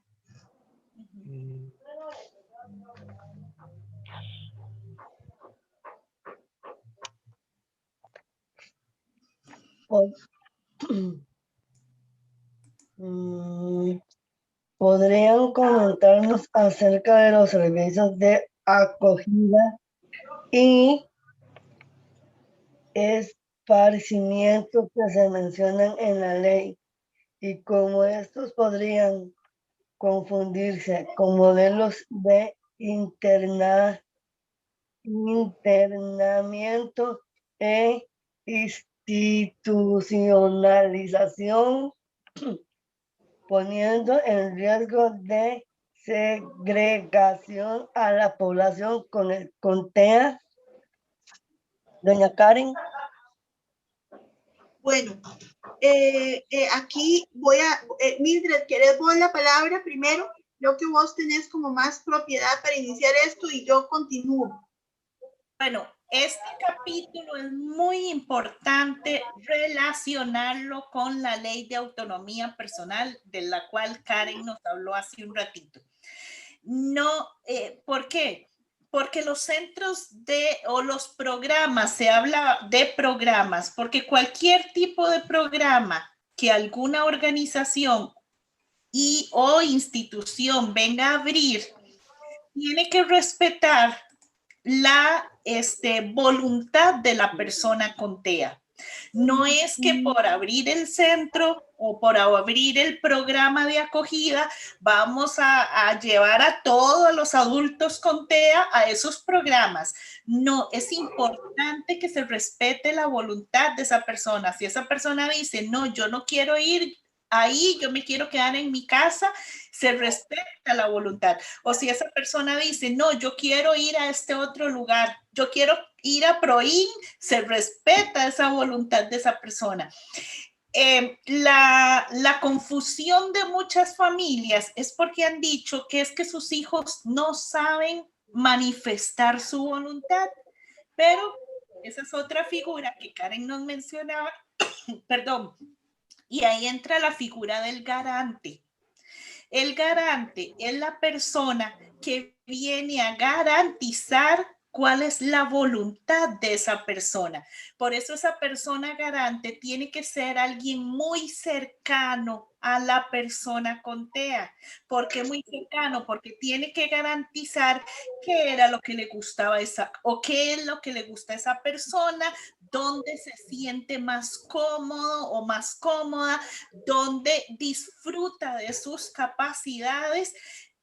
¿Podrían comentarnos acerca de los servicios de acogida y esparcimiento que se mencionan en la ley y cómo estos podrían confundirse con modelos de internamiento e institucionalización, poniendo en riesgo de segregación a la población con TEA? Doña Karen. Bueno, aquí Mildred, ¿querés vos la palabra primero? Creo que vos tenés como más propiedad para iniciar esto y yo continúo. Bueno, este capítulo es muy importante relacionarlo con la ley de autonomía personal, de la cual Karen nos habló hace un ratito. No, ¿por qué? Porque los centros o los programas, se habla de programas, porque cualquier tipo de programa que alguna organización o institución venga a abrir, tiene que respetar la voluntad de la persona con TEA. No es que por abrir el centro o por abrir el programa de acogida vamos a llevar a todos los adultos con TEA a esos programas. No, es importante que se respete la voluntad de esa persona. Si esa persona dice, no, yo no quiero ir ahí yo me quiero quedar en mi casa, se respeta la voluntad. O si esa persona dice, no, yo quiero ir a este otro lugar, yo quiero ir a Proin, se respeta esa voluntad de esa persona. La confusión de muchas familias es porque han dicho que es que sus hijos no saben manifestar su voluntad, pero esa es otra figura que Karen nos mencionaba, perdón, y ahí entra la figura del garante. El garante es la persona que viene a garantizar cuál es la voluntad de esa persona. Por eso esa persona garante tiene que ser alguien muy cercano a la persona con TEA. ¿Por qué muy cercano? Porque tiene que garantizar qué era lo que le gustaba a esa, o qué es lo que le gusta a esa persona, dónde se siente más cómodo o más cómoda, dónde disfruta de sus capacidades.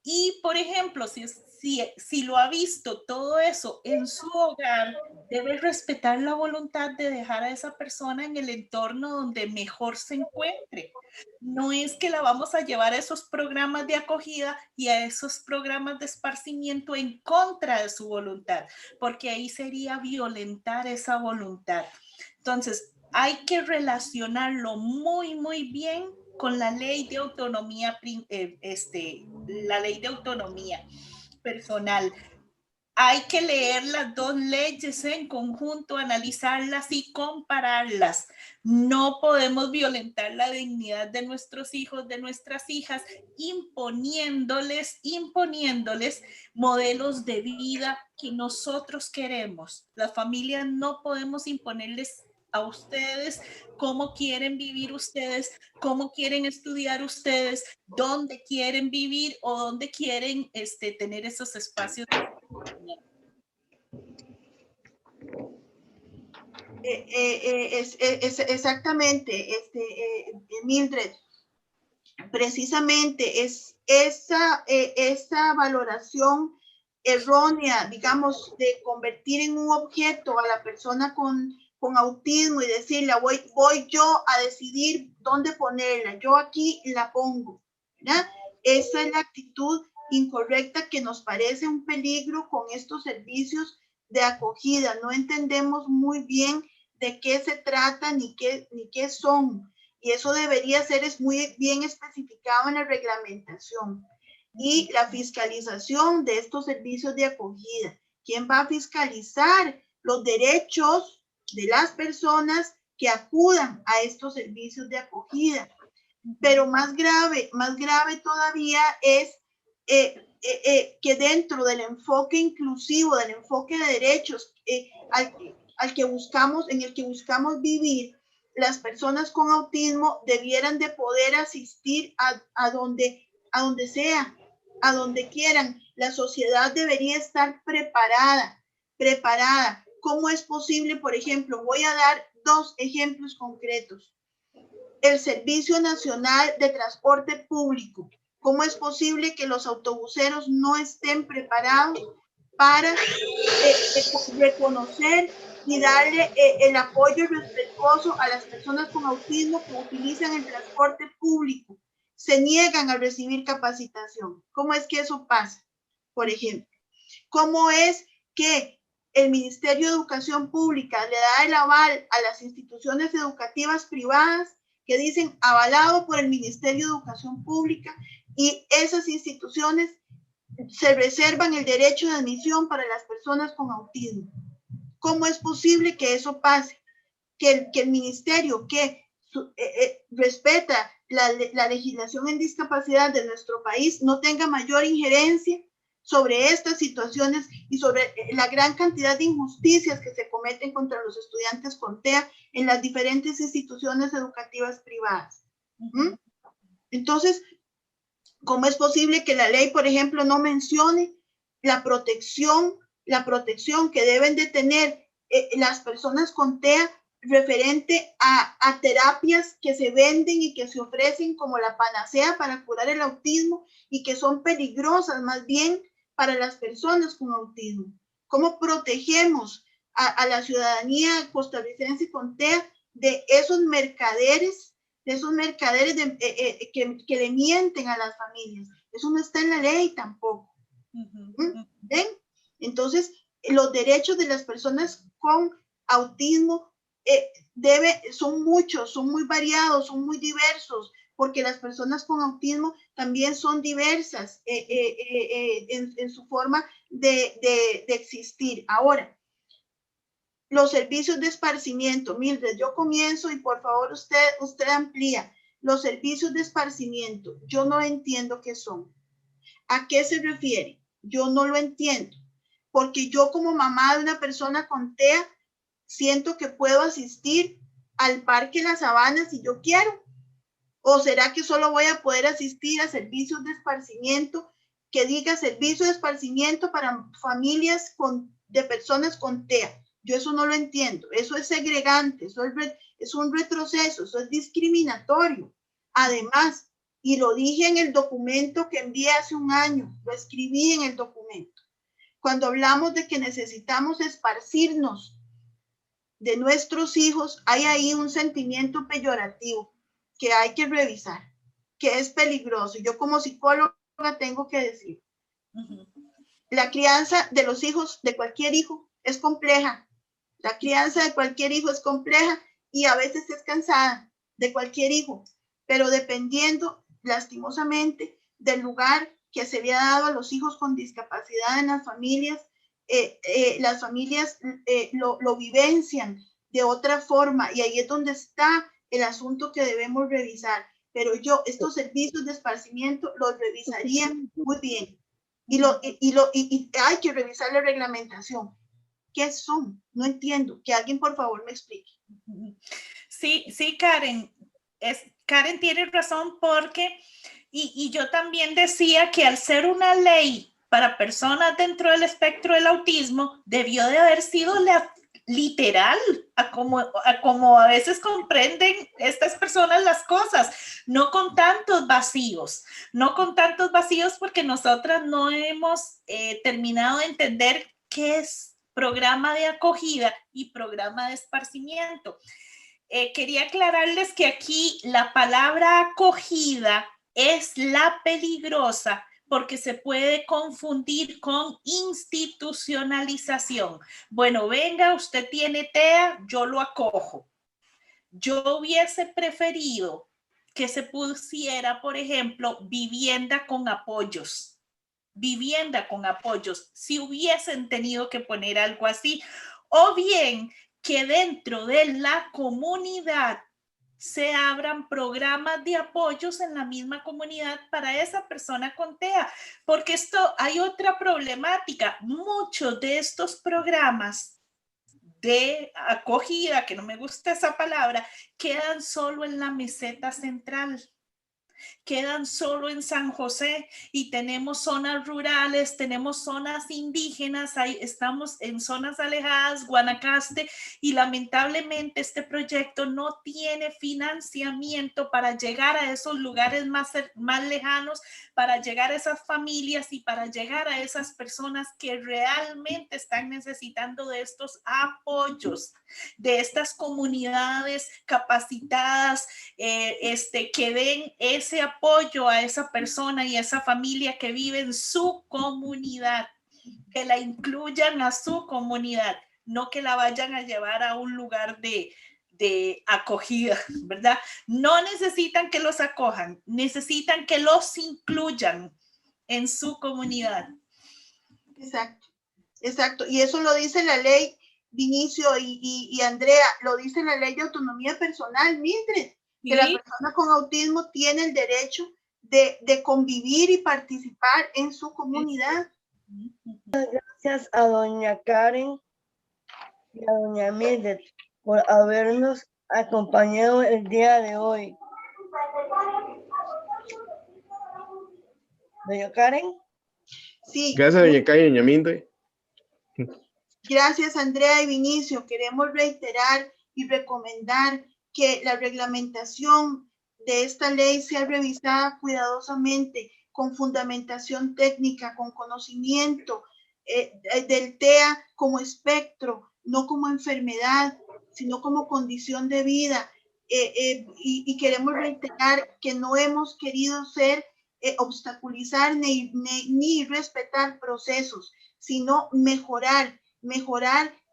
Y, por ejemplo, si lo ha visto todo eso en su hogar, debe respetar la voluntad de dejar a esa persona en el entorno donde mejor se encuentre. No es que la vamos a llevar a esos programas de acogida y a esos programas de esparcimiento en contra de su voluntad, porque ahí sería violentar esa voluntad. Entonces, hay que relacionarlo muy, muy bien con la ley de autonomía, la ley de autonomía personal. Hay que leer las dos leyes en conjunto, analizarlas y compararlas. No podemos violentar la dignidad de nuestros hijos, de nuestras hijas, imponiéndoles modelos de vida que nosotros queremos. Las familias no podemos imponerles a ustedes cómo quieren vivir ustedes, cómo quieren estudiar ustedes, dónde quieren vivir o dónde quieren tener esos espacios. Exactamente, Mildred, precisamente es esa valoración errónea, digamos, de convertir en un objeto a la persona con autismo y decirle, voy yo a decidir dónde ponerla, yo aquí la pongo, ¿verdad? Esa es la actitud incorrecta que nos parece un peligro con estos servicios de acogida. No entendemos muy bien de qué se trata ni qué son. Y eso debería ser muy bien especificado en la reglamentación. Y la fiscalización de estos servicios de acogida. ¿Quién va a fiscalizar los derechos de las personas que acudan a estos servicios de acogida? Pero más grave todavía es que dentro del enfoque inclusivo, del enfoque de derechos en el que buscamos vivir, las personas con autismo debieran de poder asistir a donde sea, a donde quieran. La sociedad debería estar preparada. ¿Cómo es posible? Por ejemplo, voy a dar dos ejemplos concretos. El Servicio Nacional de Transporte Público. ¿Cómo es posible que los autobuseros no estén preparados para reconocer y darle el apoyo respetuoso a las personas con autismo que utilizan el transporte público? Se niegan a recibir capacitación. ¿Cómo es que eso pasa? Por ejemplo, ¿cómo es que el Ministerio de Educación Pública le da el aval a las instituciones educativas privadas que dicen avalado por el Ministerio de Educación Pública, y esas instituciones se reservan el derecho de admisión para las personas con autismo? ¿Cómo es posible que eso pase? Que el ministerio que respeta la legislación en discapacidad de nuestro país no tenga mayor injerencia sobre estas situaciones y sobre la gran cantidad de injusticias que se cometen contra los estudiantes con TEA en las diferentes instituciones educativas privadas. Entonces, ¿cómo es posible que la ley, por ejemplo, no mencione la protección que deben de tener las personas con TEA referente a terapias que se venden y que se ofrecen como la panacea para curar el autismo y que son peligrosas más bien para las personas con autismo? ¿Cómo protegemos a la ciudadanía costarricense con TEA de esos mercaderes de esos mercaderes que le mienten a las familias. Eso no está en la ley tampoco. ¿Ven? Entonces, los derechos de las personas con autismo son muchos, son muy variados, son muy diversos, porque las personas con autismo también son diversas en su forma de existir. Ahora, los servicios de esparcimiento, Mildred, yo comienzo y por favor usted amplía. Los servicios de esparcimiento, yo no entiendo qué son. ¿A qué se refiere? Yo no lo entiendo, porque yo como mamá de una persona con TEA siento que puedo asistir al Parque La Sabana si yo quiero. ¿O será que solo voy a poder asistir a servicios de esparcimiento que diga servicio de esparcimiento para familias de personas con TEA? Yo eso no lo entiendo. Eso es segregante, eso es un retroceso, eso es discriminatorio. Además, y lo dije en el documento que envié hace un año, lo escribí en el documento. Cuando hablamos de que necesitamos esparcirnos de nuestros hijos, hay ahí un sentimiento peyorativo que hay que revisar, que es peligroso. Yo como psicóloga tengo que decir, la crianza de los hijos, de cualquier hijo, es compleja. La crianza de cualquier hijo es compleja y a veces es cansada de cualquier hijo, pero dependiendo lastimosamente del lugar que se le ha dado a los hijos con discapacidad en las familias lo vivencian de otra forma y ahí es donde está el asunto que debemos revisar. Pero yo estos servicios de esparcimiento los revisaría muy bien y hay que revisar la reglamentación. ¿Qué son? No entiendo. Que alguien por favor me explique. Sí, Karen. Karen tiene razón porque, y yo también decía que al ser una ley para personas dentro del espectro del autismo, debió de haber sido literal a como a veces comprenden estas personas las cosas, no con tantos vacíos porque nosotras no hemos terminado de entender qué es programa de acogida y programa de esparcimiento. Quería aclararles que aquí la palabra acogida es la peligrosa porque se puede confundir con institucionalización. Bueno, venga, usted tiene TEA, yo lo acojo. Yo hubiese preferido que se pusiera, por ejemplo, vivienda con apoyos. Vivienda con apoyos, si hubiesen tenido que poner algo así. O bien que dentro de la comunidad se abran programas de apoyos en la misma comunidad para esa persona con TEA, porque esto hay otra problemática. Muchos de estos programas de acogida, que no me gusta esa palabra, quedan solo en la meseta central. Quedan solo en San José y tenemos zonas rurales, tenemos zonas indígenas, estamos en zonas alejadas, Guanacaste, y lamentablemente este proyecto no tiene financiamiento para llegar a esos lugares más lejanos, para llegar a esas familias y para llegar a esas personas que realmente están necesitando de estos apoyos, de estas comunidades capacitadas, que den ese apoyo a esa persona y a esa familia que vive en su comunidad, que la incluyan a su comunidad, no que la vayan a llevar a un lugar de acogida, ¿verdad? No necesitan que los acojan, necesitan que los incluyan en su comunidad. Exacto. Y eso lo dice la ley, Vinicio y Andrea, lo dice la ley de autonomía personal, Mildred, que la persona con autismo tiene el derecho de convivir y participar en su comunidad. Gracias a doña Karen y a doña Mildred por habernos acompañado el día de hoy. ¿Doña Karen? Sí. Gracias, doña Karen y doña Mildred. Gracias, Andrea y Vinicio. Queremos reiterar y recomendar que la reglamentación de esta ley sea revisada cuidadosamente, con fundamentación técnica, con conocimiento del TEA como espectro, no como enfermedad, sino como condición de vida, y queremos reiterar que no hemos querido obstaculizar ni respetar procesos, sino mejorar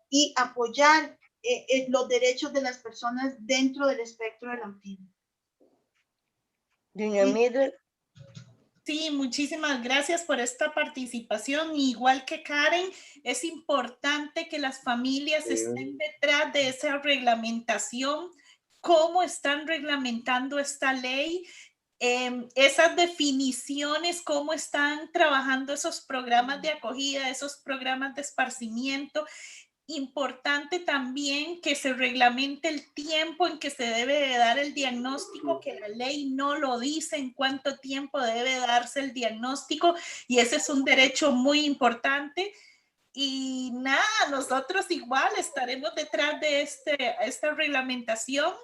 y apoyar los derechos de las personas dentro del espectro del autismo. Doña Mildred. Sí, muchísimas gracias por esta participación. Igual que Karen, es importante que las familias estén detrás de esa reglamentación, cómo están reglamentando esta ley, esas definiciones, cómo están trabajando esos programas de acogida, esos programas de esparcimiento. Importante también que se reglamente el tiempo en que se debe de dar el diagnóstico, que la ley no lo dice en cuánto tiempo debe darse el diagnóstico, y ese es un derecho muy importante. Y nada, nosotros igual estaremos detrás de esta reglamentación.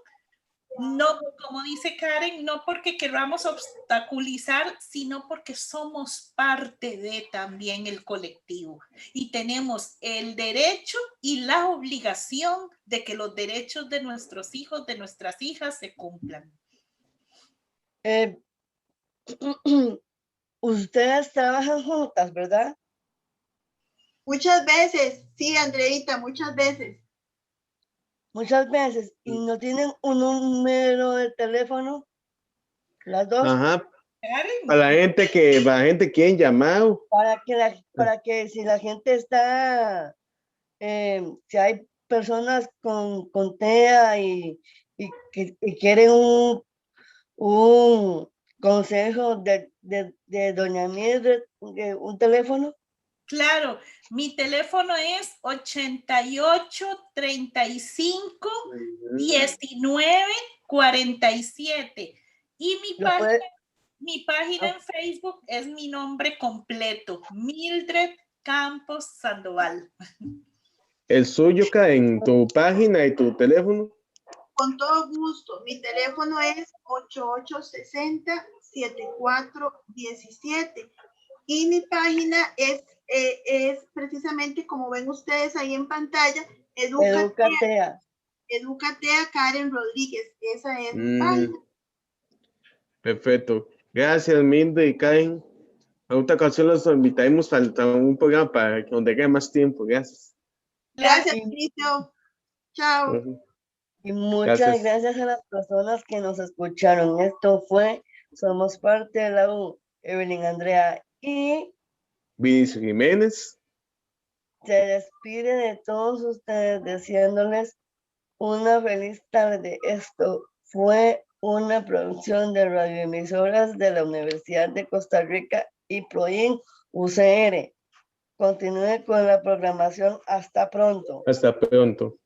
No, como dice Karen, no porque queramos obstaculizar, sino porque somos parte de también el colectivo y tenemos el derecho y la obligación de que los derechos de nuestros hijos, de nuestras hijas se cumplan. Ustedes trabajan juntas, ¿verdad? Muchas veces, sí, Andreita, muchas veces. Muchas veces. ¿Y no tienen un número de teléfono? Las dos. Ajá. Para la gente que han llamado. Para que si la gente está, si hay personas con TEA y quieren un consejo de doña Mildred, un teléfono. Claro, mi teléfono es 88 35 19 47 y mi página en Facebook es mi nombre completo, Mildred Campos Sandoval. ¿El suyo, en tu página y tu teléfono? Con todo gusto. Mi teléfono es 8860-7417 y mi página es precisamente como ven ustedes ahí en pantalla, Educatea Karen Rodríguez. Esa es mi página. Perfecto. Gracias, Mildred y Karen. A otra ocasión los invitaremos a un programa para que nos deje más tiempo. Gracias. Gracias, Mauricio. Chao. Y muchas gracias a las personas que nos escucharon. Esto fue Somos Parte de la U. Evelyn Andrea y Vinicio Jiménez se despide de todos ustedes deseándoles una feliz tarde. Esto fue una producción de radioemisoras de la Universidad de Costa Rica y Proin UCR. Continúe con la programación. Hasta pronto. Hasta pronto.